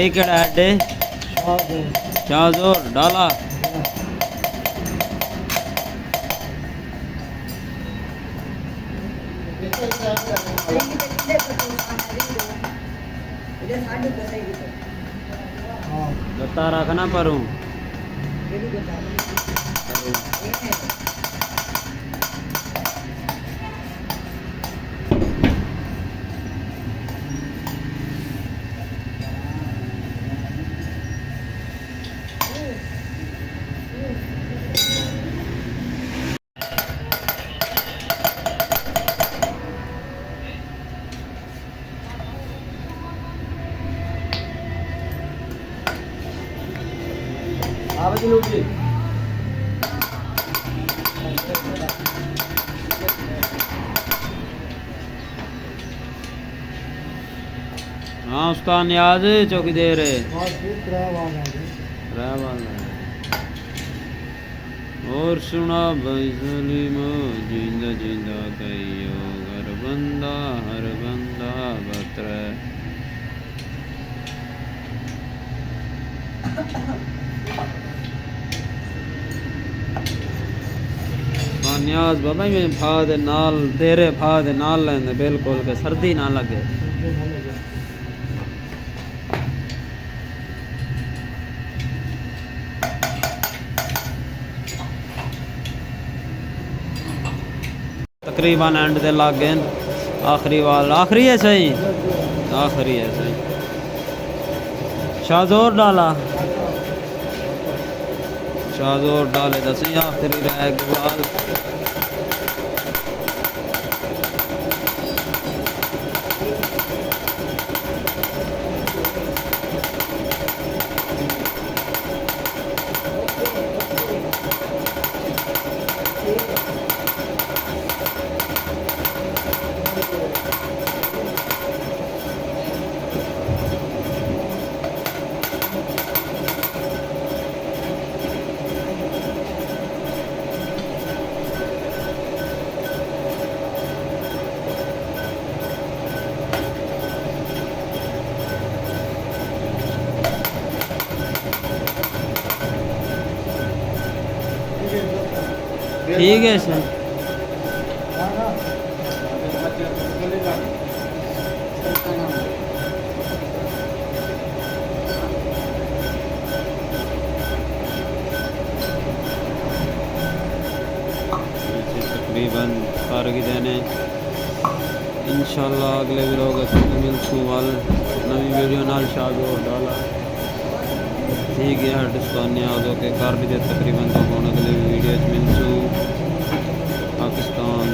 एक अड्डे शाहजोर डाला बता रखना परूँ हाँ उसका नियाज चौकी दे रहे और सुना भाई सलीम जिंदा जिंदा कहियो हर बंदा बतर नियाज बाबा में फाद नाल तेरे फाद नाल लेंदे बिल्कुल के सर्दी ना लगे तकरीबन एंड दे लागे आखिरी वाल आखिरी है सही आखिरी है सही शाहजोर डाला शाहजोर डाले दसी आखिरी रह गवाल ठीक है सर तकरीबन फारगी देने इंशाल्लाह अगले व्लॉग मिलसूँ वाल नवी वीडियो नाल शाहजोर डाला ठीक है हर डिस्काउंट आदो के कर भी दे तकरीबन तो कौन अगले वीडियो मिलसूँ पाकिस्तान